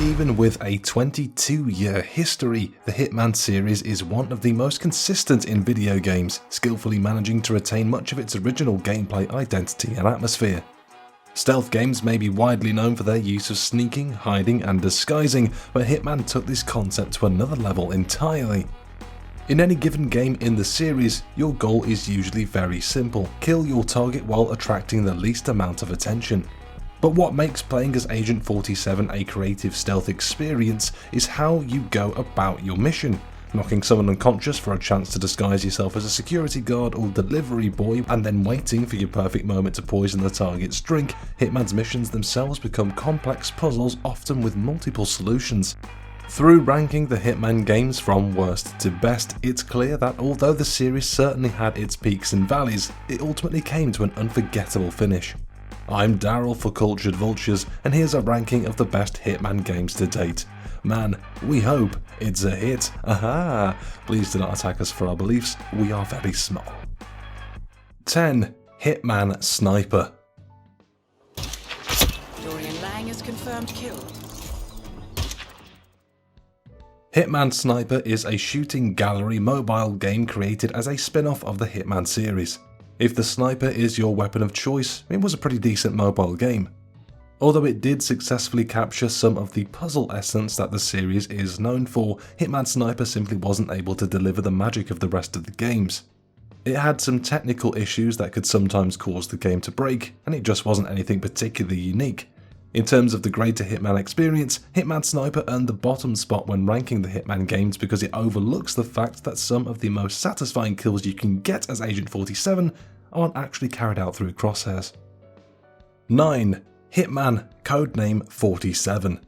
Even with a 22-year history, the Hitman series is one of the most consistent in video games, skillfully managing to retain much of its original gameplay identity and atmosphere. Stealth games may be widely known for their use of sneaking, hiding and disguising, but Hitman took this concept to another level entirely. In any given game in the series, your goal is usually very simple: kill your target while attracting the least amount of attention. But what makes playing as Agent 47 a creative stealth experience is how you go about your mission. Knocking someone unconscious for a chance to disguise yourself as a security guard or delivery boy, and then waiting for your perfect moment to poison the target's drink. Hitman's missions themselves become complex puzzles, often with multiple solutions. Through ranking the Hitman games from worst to best, it's clear that although the series certainly had its peaks and valleys, it ultimately came to an unforgettable finish. I'm Daryl for Cultured Vultures, and here's a ranking of the best Hitman games to date. Man, we hope it's a hit. Aha! Please do not attack us for our beliefs, we are very small. 10. Hitman Sniper. Dorian Lang is confirmed killed. Hitman Sniper is a shooting gallery mobile game created as a spin-off of the Hitman series. If the sniper is your weapon of choice, it was a pretty decent mobile game. Although it did successfully capture some of the puzzle essence that the series is known for, Hitman Sniper simply wasn't able to deliver the magic of the rest of the games. It had some technical issues that could sometimes cause the game to break, and it just wasn't anything particularly unique. In terms of the greater Hitman experience, Hitman Sniper earned the bottom spot when ranking the Hitman games because it overlooks the fact that some of the most satisfying kills you can get as Agent 47 aren't actually carried out through crosshairs. 9. Hitman Codename 47.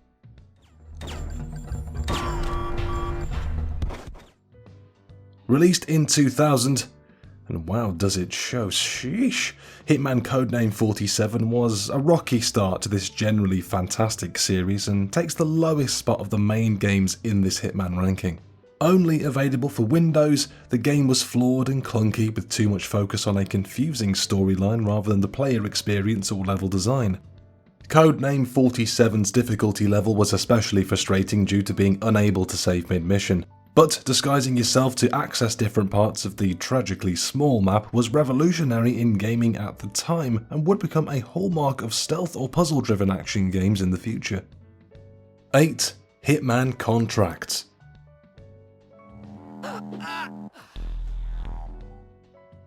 Released in 2000, and wow does it show, sheesh, Hitman Codename 47 was a rocky start to this generally fantastic series and takes the lowest spot of the main games in this Hitman ranking. Only available for Windows, the game was flawed and clunky with too much focus on a confusing storyline rather than the player experience or level design. Codename 47's difficulty level was especially frustrating due to being unable to save mid-mission. But disguising yourself to access different parts of the tragically small map was revolutionary in gaming at the time and would become a hallmark of stealth or puzzle-driven action games in the future. 8. Hitman Contracts.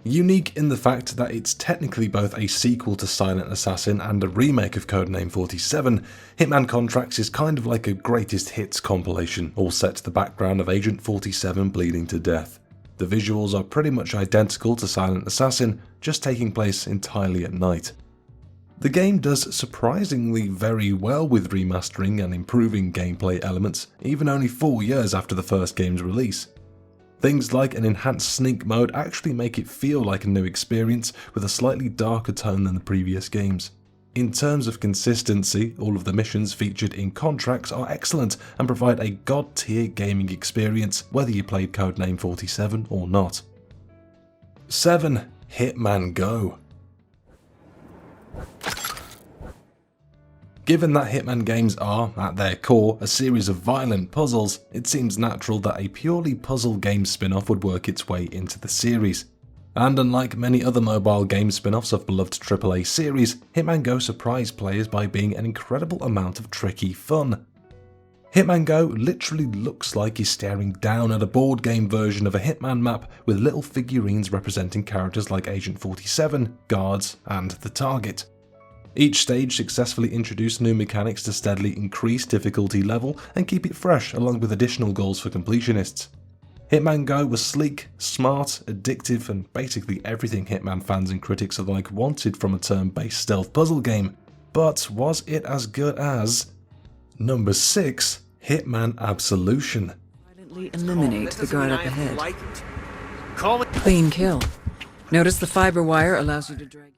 Unique in the fact that it's technically both a sequel to Silent Assassin and a remake of Codename 47, Hitman Contracts is kind of like a greatest hits compilation, all set to the background of Agent 47 bleeding to death. The visuals are pretty much identical to Silent Assassin, just taking place entirely at night. The game does surprisingly very well with remastering and improving gameplay elements, even only 4 years after the first game's release. Things like an enhanced sneak mode actually make it feel like a new experience with a slightly darker tone than the previous games. In terms of consistency, all of the missions featured in Contracts are excellent and provide a god-tier gaming experience whether you played Codename 47 or not. 7. Hitman Go. Given that Hitman games are, at their core, a series of violent puzzles, it seems natural that a purely puzzle game spin-off would work its way into the series. And unlike many other mobile game spin-offs of beloved AAA series, Hitman Go surprised players by being an incredible amount of tricky fun. Hitman Go literally looks like you're staring down at a board game version of a Hitman map with little figurines representing characters like Agent 47, guards, and the target. Each stage successfully introduced new mechanics to steadily increase difficulty level and keep it fresh, along with additional goals for completionists. Hitman Go was sleek, smart, addictive, and basically everything Hitman fans and critics alike wanted from a turn-based stealth puzzle game. But was it as good as... Number 6. Hitman Absolution. Violently eliminate the guard up ahead. Clean kill. Notice the fiber wire allows you to drag...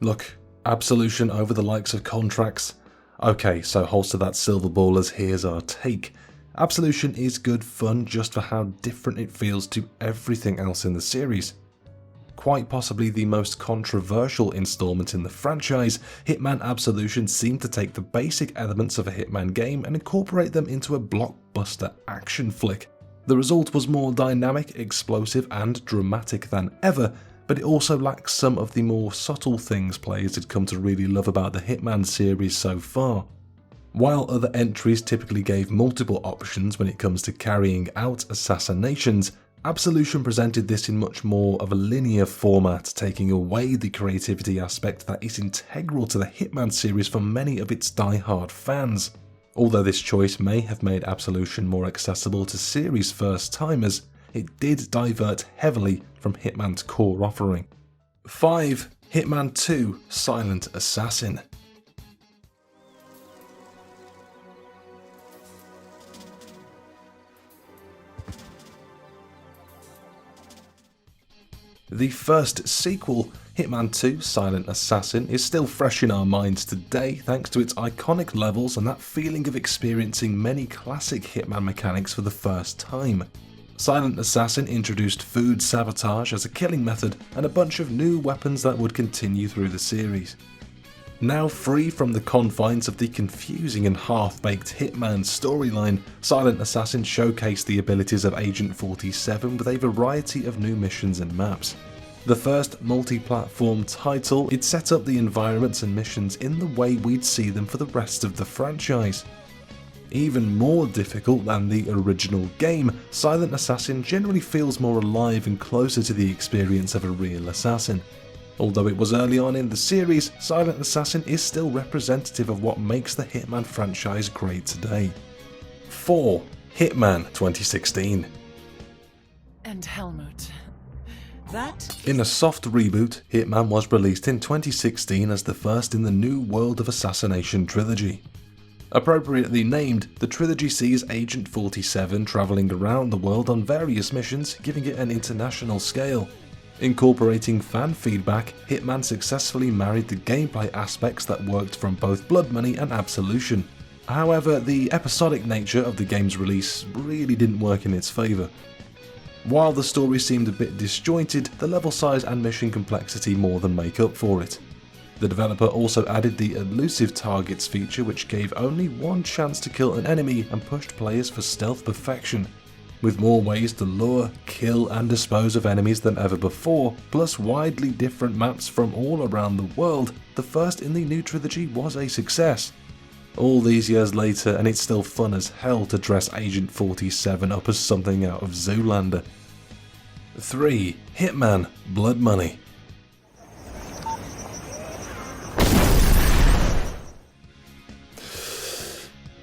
Look. Absolution over the likes of Contracts. Okay, so holster that silver ball as here's our take. Absolution is good fun just for how different it feels to everything else in the series. quite possibly the most controversial installment in the franchise, Hitman Absolution seemed to take the basic elements of a Hitman game and incorporate them into a blockbuster action flick. The result was more dynamic, explosive and dramatic than ever, but it also lacks some of the more subtle things players had come to really love about the Hitman series so far. While other entries typically gave multiple options when it comes to carrying out assassinations, Absolution presented this in much more of a linear format, taking away the creativity aspect that is integral to the Hitman series for many of its die-hard fans. Although this choice may have made Absolution more accessible to series first-timers, it did divert heavily from Hitman's core offering. 5. Hitman II Silent Assassin. The first sequel, Hitman II Silent Assassin, is still fresh in our minds today thanks to its iconic levels and that feeling of experiencing many classic Hitman mechanics for the first time. Silent Assassin introduced food sabotage as a killing method and a bunch of new weapons that would continue through the series. Now free from the confines of the confusing and half-baked Hitman storyline, Silent Assassin showcased the abilities of Agent 47 with a variety of new missions and maps. The first multi-platform title, it set up the environments and missions in the way we'd see them for the rest of the franchise. Even more difficult than the original game, Silent Assassin generally feels more alive and closer to the experience of a real assassin. Although it was early on in the series, Silent Assassin is still representative of what makes the Hitman franchise great today. 4. Hitman 2016. And Helmut. In a soft reboot, Hitman was released in 2016 as the first in the new World of Assassination trilogy. Appropriately named, the trilogy sees Agent 47 travelling around the world on various missions, giving it an international scale. Incorporating fan feedback, Hitman successfully married the gameplay aspects that worked from both Blood Money and Absolution. However, the episodic nature of the game's release really didn't work in its favour. While the story seemed a bit disjointed, the level size and mission complexity more than make up for it. The developer also added the elusive targets feature, which gave only one chance to kill an enemy and pushed players for stealth perfection. With more ways to lure, kill and dispose of enemies than ever before, plus widely different maps from all around the world, the first in the new trilogy was a success. All these years later, and it's still fun as hell to dress Agent 47 up as something out of Zoolander. 3. Hitman Blood Money.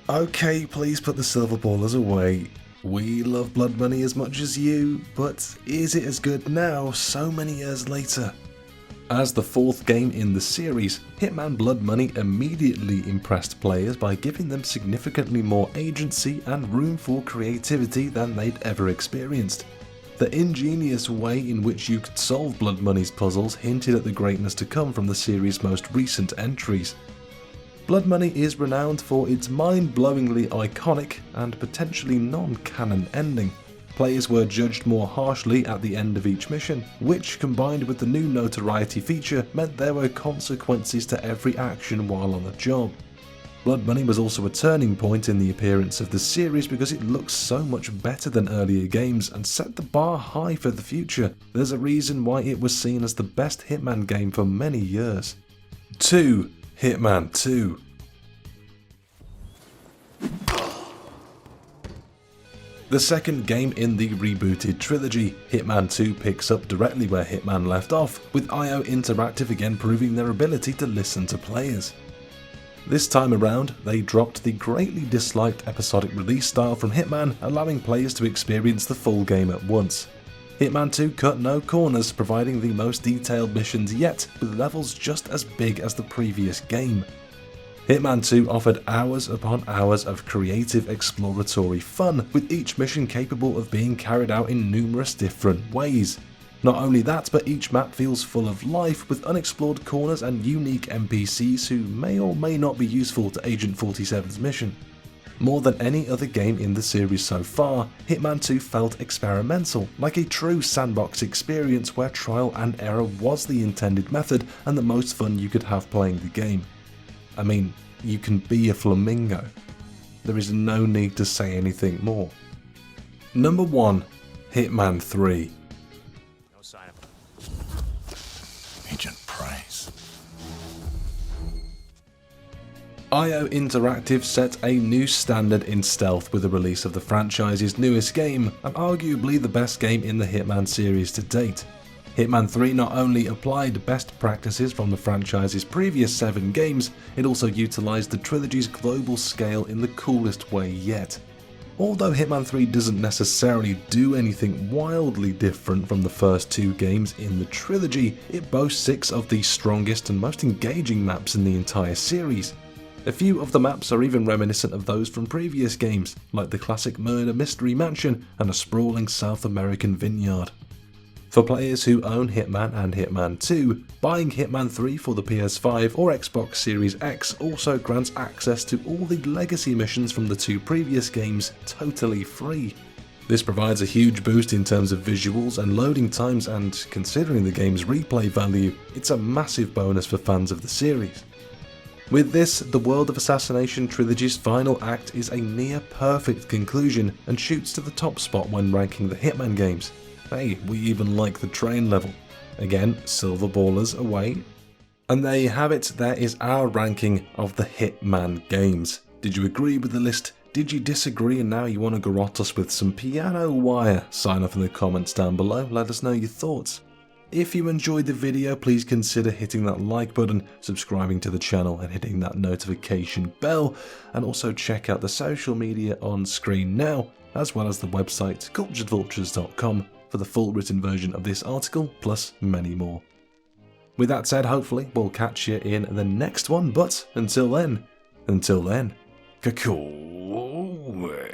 Okay, please put the silver ballers away. We love Blood Money as much as you, but is it as good now, so many years later? As the fourth game in the series, Hitman Blood Money immediately impressed players by giving them significantly more agency and room for creativity than they'd ever experienced. The ingenious way in which you could solve Blood Money's puzzles hinted at the greatness to come from the series' most recent entries. Blood Money is renowned for its mind-blowingly iconic and potentially non-canon ending. Players were judged more harshly at the end of each mission, which combined with the new notoriety feature meant there were consequences to every action while on the job. Blood Money was also a turning point in the appearance of the series because it looks so much better than earlier games and set the bar high for the future. There's a reason why it was seen as the best Hitman game for many years. 2. Hitman II. The second game in the rebooted trilogy, Hitman 2 picks up directly where Hitman left off, with IO Interactive again proving their ability to listen to players. This time around, they dropped the greatly disliked episodic release style from Hitman, allowing players to experience the full game at once. Hitman 2 cut no corners, providing the most detailed missions yet, with levels just as big as the previous game. Hitman 2 offered hours upon hours of creative exploratory fun, with each mission capable of being carried out in numerous different ways. Not only that, but each map feels full of life, with unexplored corners and unique NPCs who may or may not be useful to Agent 47's mission. More than any other game in the series so far, Hitman 2 felt experimental, like a true sandbox experience where trial and error was the intended method and the most fun you could have playing the game. I mean, you can be a flamingo. There is no need to say anything more. Number 1. Hitman 3. No sign of Agent Price. IO Interactive set a new standard in stealth with the release of the franchise's newest game, and arguably the best game in the Hitman series to date. Hitman 3 not only applied best practices from the franchise's previous 7 games, it also utilised the trilogy's global scale in the coolest way yet. Although Hitman 3 doesn't necessarily do anything wildly different from the first 2 games in the trilogy, it boasts 6 of the strongest and most engaging maps in the entire series. A few of the maps are even reminiscent of those from previous games, like the classic murder mystery mansion and a sprawling South American vineyard. For players who own Hitman and Hitman 2, buying Hitman 3 for the PS5 or Xbox Series X also grants access to all the legacy missions from the 2 previous games totally free. This provides a huge boost in terms of visuals and loading times, and considering the game's replay value, it's a massive bonus for fans of the series. With this, the World of Assassination trilogy's final act is a near-perfect conclusion and shoots to the top spot when ranking the Hitman games. Hey, we even like the train level. Again, silver ballers away. And there you have it, there is our ranking of the Hitman games. Did you agree with the list? Did you disagree and now you want to garrote us with some piano wire? Sign off in the comments down below, let us know your thoughts. If you enjoyed the video, please consider hitting that like button, subscribing to the channel and hitting that notification bell, and also check out the social media on screen now, as well as the website culturedvultures.com for the full written version of this article, plus many more. With that said, hopefully we'll catch you in the next one, but until then, cacoy.